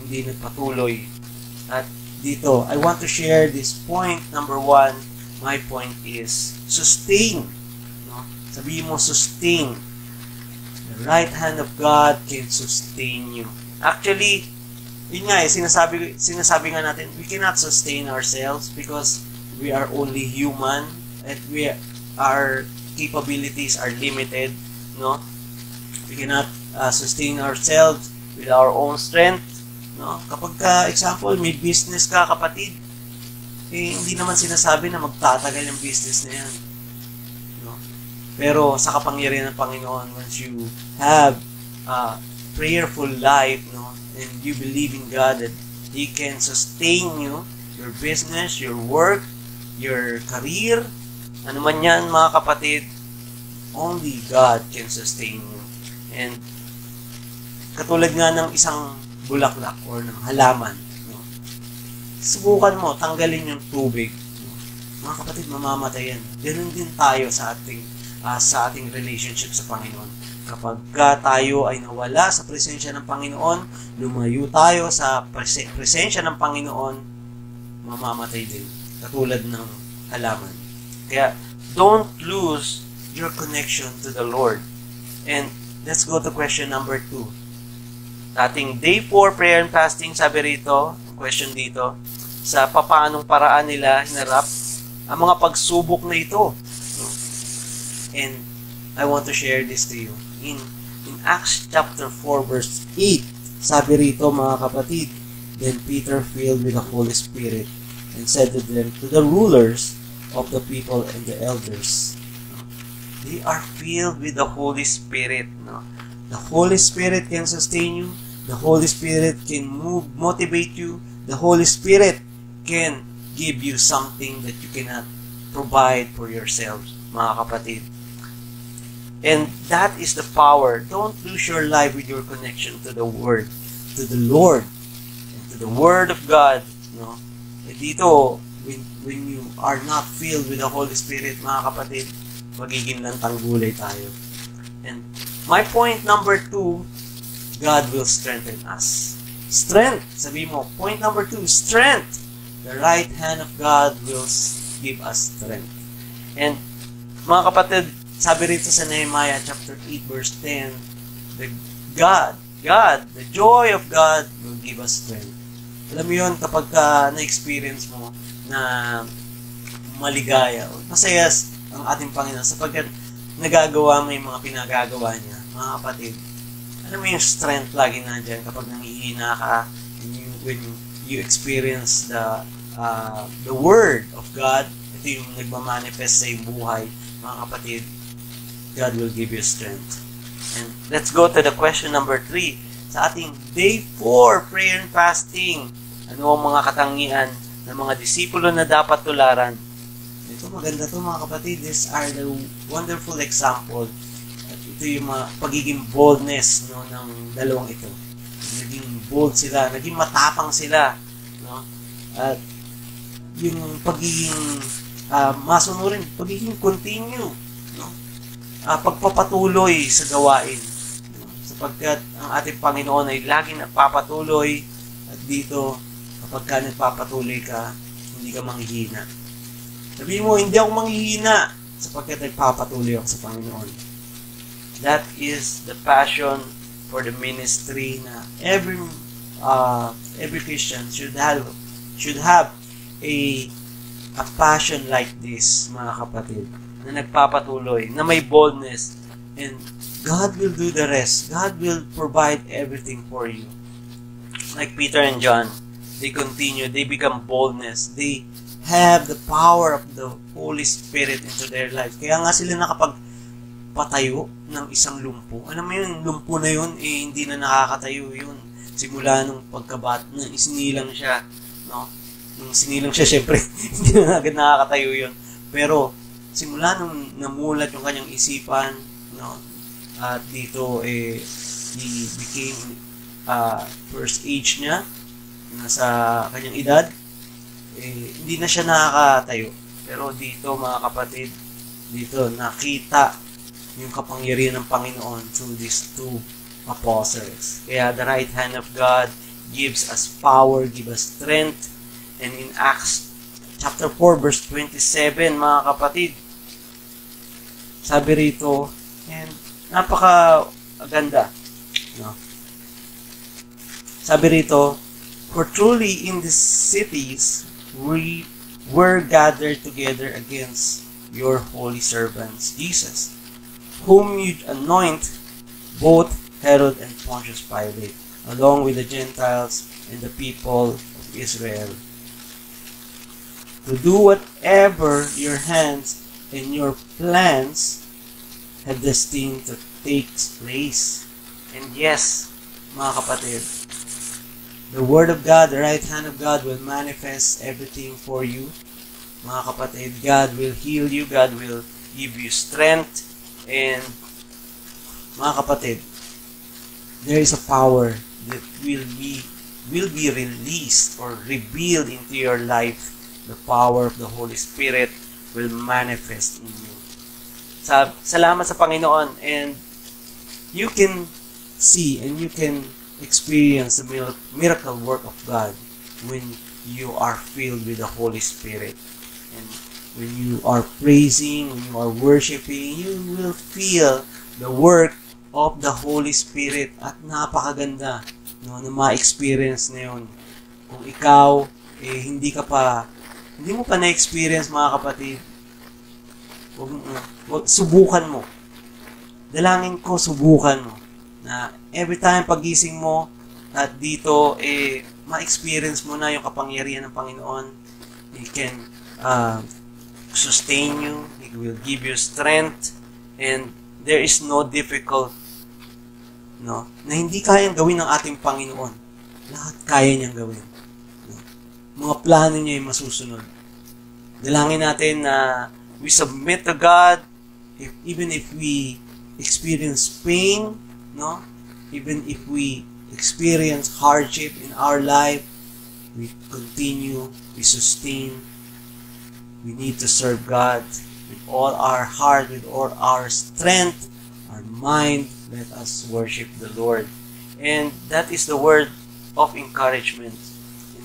hindi nagpatuloy. At dito, I want to share this point. Number 1, my point is sustain. No? Sabihin mo, sustain. The right hand of God can sustain you. Actually, yun nga, sinasabi nga natin, we cannot sustain ourselves because we are only human and our capabilities are limited. No? We cannot sustain ourselves with our own strength. No? Kapag example, may business ka, kapatid, hindi naman sinasabi na magtatagal yung business na yan. No? Pero sa kapangyarihan ng Panginoon, once you have a prayerful life, no, and you believe in God that He can sustain you, your business, your work, your career, ano man yan, mga kapatid, only God can sustain you. And katulad nga ng isang bulaklak or ng halaman, no? Subukan mo, tanggalin yung tubig. No? Mga kapatid, mamamatay yan. Ganun din tayo sa ating relationship sa Panginoon. Kapag tayo ay nawala sa presensya ng Panginoon, lumayo tayo sa presensya ng Panginoon, mamamatay din. Katulad ng halaman. Kaya, don't lose your connection to the Lord. And let's go to question number 2. Ating day 4 prayer and fasting, sabi rito, question dito, sa papaanong paraan nila hinarap ang mga pagsubok na ito. And I want to share this to you. In Acts chapter 4 verse 8, sabi rito, mga kapatid, then Peter filled with the Holy Spirit and said to them, to the rulers of the people and the elders. They are filled with the Holy Spirit. No? The Holy Spirit can sustain you. The Holy Spirit can motivate you. The Holy Spirit can give you something that you cannot provide for yourselves, mga kapatid. And that is the power. Don't lose your life with your connection to the Word, to the Lord, and to the Word of God. No? E dito, when you are not filled with the Holy Spirit, mga kapatid, magiging lantang gulay tayo. And my point number 2, God will strengthen us. Strength. Sabi mo, point number 2, strength. The right hand of God will give us strength. And mga kapatid, sabi rito sa Nehemiah chapter 8 verse 10, the joy of God will give us strength. Alam mo yun, kapag na-experience mo na maligaya o masaya ang ating Panginoon sapagkat nagagawa mo yung mga pinagagawa niya, mga kapatid, alam mo yung strength lagi nandyan kapag nangihina ka, when you experience the Word of God, ito yung nagmamanifest sa iyong buhay, mga kapatid, God will give you strength. And let's go to the question number 3. sa ating Day 4 Prayer and Fasting. Ano ang mga katangian ng mga disipulo na dapat tularan? Ito, maganda to mga kapatid. These are the wonderful example. At ito yung mga pagiging boldness, no, ng dalawang ito. Naging bold sila, naging matapang sila, no? At yung pagiging masunurin, pagiging continue, no? Pagpapatuloy sa gawain, no? Sapagkat ang ating Panginoon ay laging nagpapatuloy, at dito kapag ka nagpapatuloy ka, hindi ka manghihina. Sabihin mo, hindi ako manghihina sapagkat nagpapatuloy ako sa Panginoon. That is the passion for the ministry na every Christian should have a passion like this, mga kapatid, na nagpapatuloy, na may boldness, and God will do the rest. God will provide everything for you. Like Peter and John, they continue, they become boldness, they have the power of the Holy Spirit into their life. Kaya nga sila nakapagpatayo ng isang lumpo. Alam mo yun, lumpo na yun, hindi na nakakatayo yun. Simula nung pagkabat na isinilang siya, no? Nung sinilang siya, syempre, hindi na agad nakakatayo yun. Pero, simula nung namulat yung kanyang isipan, no? At dito, he became first age niya, nasa kanyang edad, hindi na siya nakakatayo. Pero dito, mga kapatid, dito, nakita yung kapangyarihan ng Panginoon through these two apostles. Kaya, the right hand of God gives us power, gives us strength. And in Acts chapter 4 verse 27, mga kapatid, sabi rito, and napakaganda, no? Sabi rito, for truly in these cities we were gathered together against your holy servants, Jesus, whom you anoint, both Herod and Pontius Pilate, along with the Gentiles and the people of Israel, to do whatever your hands and your plans have destined to take place. And yes, mga kapatid, the Word of God, the right hand of God will manifest everything for you. Mga kapatid, God will heal you, God will give you strength, and mga kapatid, there is a power that will be released or revealed into your life. The power of the Holy Spirit will manifest in you. Salamat sa Panginoon, and you can see and you can experience the miracle work of God when you are filled with the Holy Spirit. And when you are praising, when you are worshiping, you will feel the work of the Holy Spirit, at napakaganda, no, na ma-experience na yun. Kung ikaw, hindi mo pa na-experience, mga kapatid, subukan mo. Dalangin ko, subukan mo. Na every time pagising mo, at dito, ma-experience mo na yung kapangyarihan ng Panginoon. He can sustain you. He will give you strength. And there is no difficult, no, na hindi kayang gawin ng ating Panginoon. Lahat kaya niyang gawin. Mga plano niya ay masusunod. Dalangin natin na we submit to God, even if we experience pain, no? Even if we experience hardship in our life, we continue, we sustain. We need to serve God with all our heart, with all our strength, our mind. Let us worship the Lord. And that is the word of encouragement.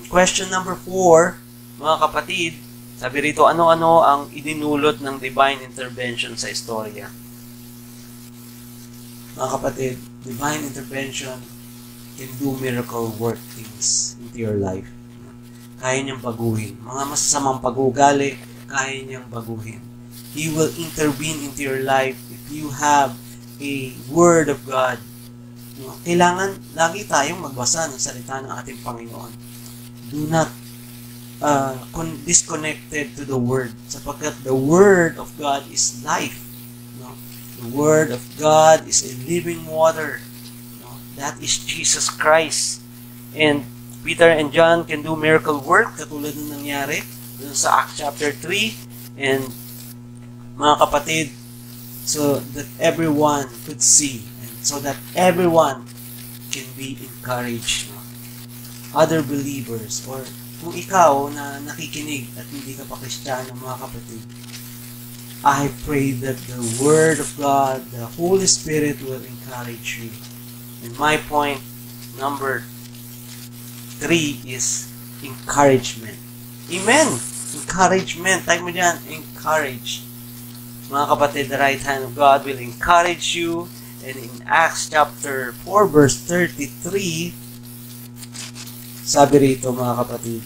Question number 4, mga kapatid, sabi rito, ano-ano ang idinulot ng divine intervention sa istorya? Mga kapatid, divine intervention can do miracle work things into your life. Kaya niyang baguhin. Mga masasamang pag-uugali, kaya niyang baguhin. He will intervene into your life if you have a Word of God. Kailangan lagi tayong magbasa ng salita ng ating Panginoon. Do not disconnected to the Word, sapagkat the Word of God is life. No? The Word of God is a living water. No? That is Jesus Christ. And Peter and John can do miracle work katulad ng nangyari dun sa Acts chapter 3. And mga kapatid, so that everyone could see and so that everyone can be encouraged. Other believers, or kung ikaw na nakikinig at hindi ka pa Kristiyano, mga kapatid, I pray that the Word of God, the Holy Spirit will encourage you. And my point number 3 is encouragement. Amen! Encouragement. Type mo dyan, encourage. Mga kapatid, the right hand of God will encourage you. And in Acts chapter 4 verse 33, sabi rito, mga kapatid,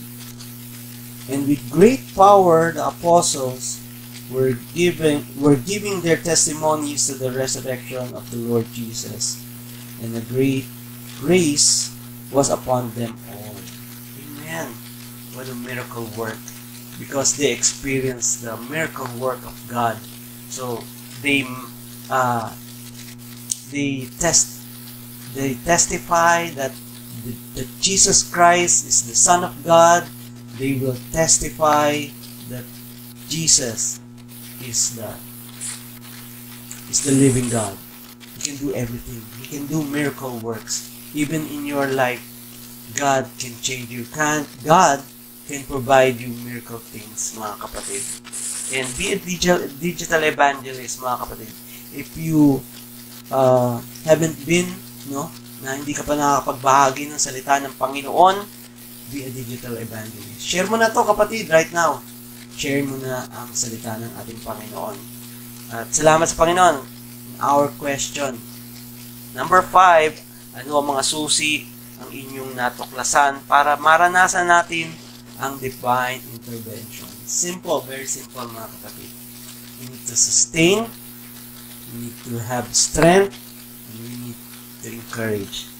and with great power the apostles were giving their testimonies to the resurrection of the Lord Jesus, and a great grace was upon them all. Amen. What a miracle work, because they experienced the miracle work of God. So they testify that Jesus Christ is the Son of God. They will testify that Jesus is the living God. He can do everything. He can do miracle works. Even in your life, God can change you. God can provide you miracle things, mga kapatid. And be a digital evangelist, mga kapatid. If you haven't been, na hindi ka pa nakakapagbahagi ng salita ng Panginoon, be a digital evangelist. Share mo na to, kapatid, right now. Share mo na ang salita ng ating Panginoon. At salamat sa Panginoon. Our question. Number 5, ano ang mga susi ang inyong natuklasan para maranasan natin ang divine intervention? Simple, very simple, mga kapatid. You need to sustain, you need to have strength, and we need to encourage.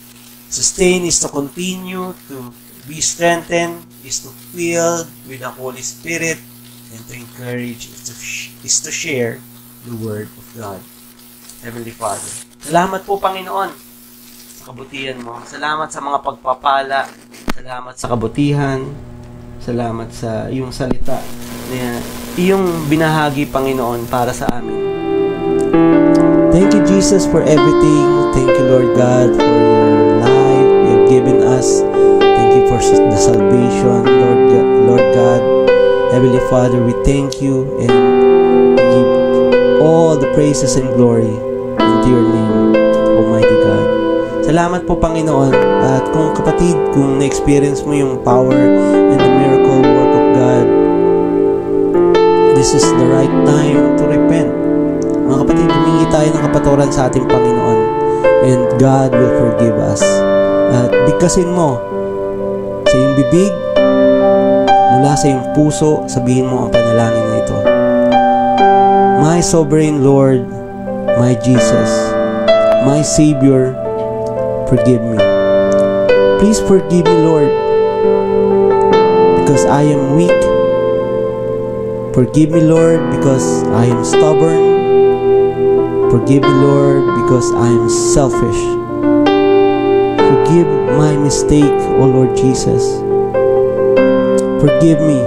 Sustain is to continue, to be strengthened, is to fill with the Holy Spirit, and to encourage is to share the Word of God. Heavenly Father, salamat po, Panginoon, sa kabutihan mo. Salamat sa mga pagpapala. Salamat sa kabutihan. Salamat sa iyong salita na iyong binahagi, Panginoon, para sa amin. Thank you, Jesus, for everything. Thank you, Lord God, for your life you have given us. Thank you for the salvation, Lord God. Heavenly Father, we thank you and give all the praises and glory into your name, Almighty God. Salamat po, Panginoon. At kung kapatid, kung na-experience mo yung power and the miracle work of God, this is the right time to repent. Mga kapatid, humingi tayo ng kapatawaran sa ating Panginoon, and God will forgive us. At bigkasin mo sa iyong bibig, mula sa iyong puso, sabihin mo ang panalangin na ito. My sovereign Lord, my Jesus, my Savior, forgive me. Please forgive me, Lord, because I am weak. Forgive me, Lord, because I am stubborn. Forgive me, Lord, because I am selfish. Forgive my mistake, O Lord Jesus. Forgive me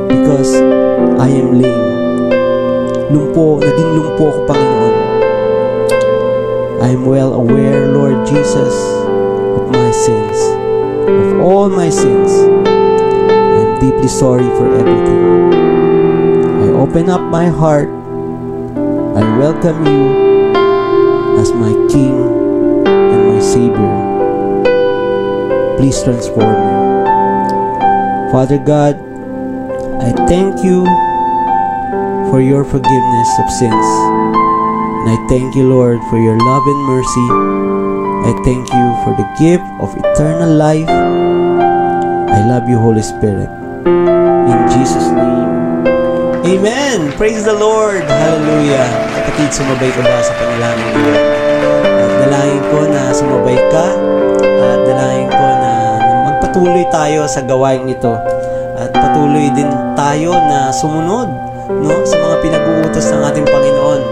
because I am lame. Naging lumpo ako, Panginoon. I am well aware, Lord Jesus, of my sins, of all my sins. I am deeply sorry for everything. I open up my heart. I welcome you as my King and my Savior. Please transform me. Father God, I thank you for your forgiveness of sins. And I thank you, Lord, for your love and mercy. I thank you for the gift of eternal life. I love you, Holy Spirit. In Jesus' name, Amen! Praise the Lord! Hallelujah! Kapatid, sumabay ka ba sa panalangin mo? At dalangin ko na sumabay ka, at dalangin ko na magpatuloy tayo sa gawain ito, at patuloy din tayo na sumunod, sa mga pinag-uutos ng ating Panginoon.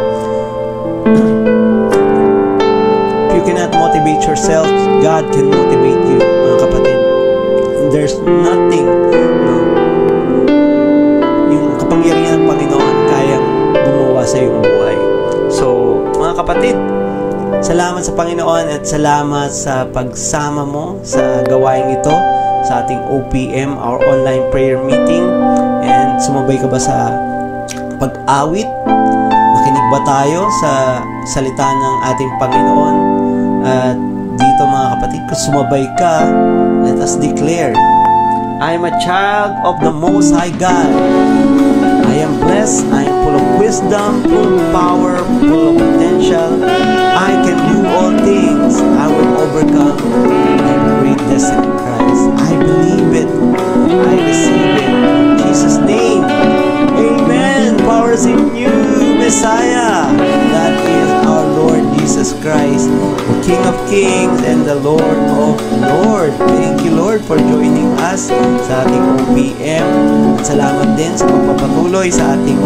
If you cannot motivate yourself, God can motivate you, mga kapatid. There's nothing, no, yung kapangyarihan ng Panginoon kayang gumawa sa iyong buhay. So, mga kapatid, salamat sa Panginoon at salamat sa pagsama mo sa gawain ito sa ating OPM, our online prayer meeting. And sumabay ka ba sa pag-awit? Nakinig ba tayo sa salita ng ating Panginoon? At dito, mga kapatid, kung sumabay ka, let us declare, I am a child of the Most High God. I am blessed, I am full of wisdom, full of power, full of potential. I can do all things. I will overcome. I have a great destiny in Christ. I believe it. I receive it. In Jesus' name. Amen. Power is in you, Messiah. That is our Lord Jesus Christ, the King of Kings and the Lord of Lords. Thank you, Lord, for joining us sa ating OPM. At salamat din sa pagpapatuloy sa ating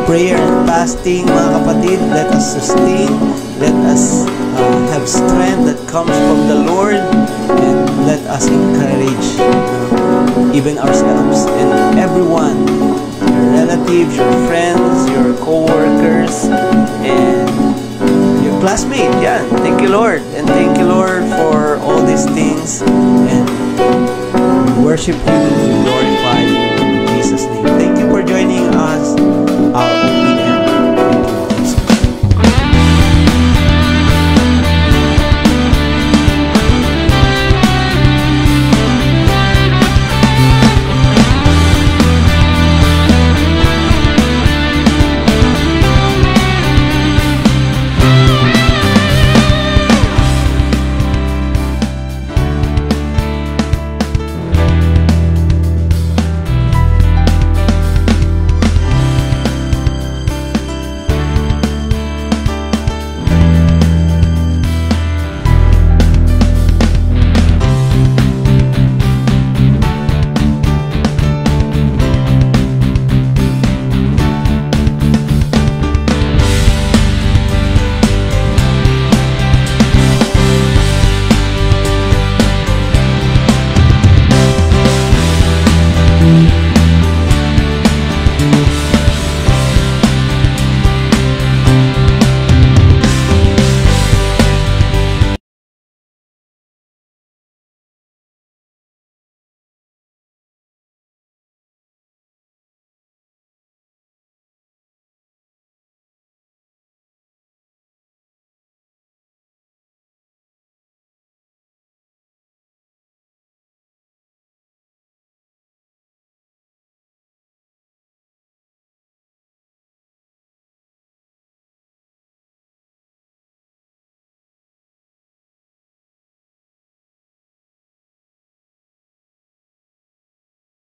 prayer and fasting, mga kapatid. Let us sustain. Let us have strength that comes from the Lord, and let us encourage even ourselves and everyone, your relatives, your friends, your co-workers, and your classmates. Yeah, thank you, Lord, and thank you, Lord, for all these things, and we worship you, we glorify you in Jesus' name.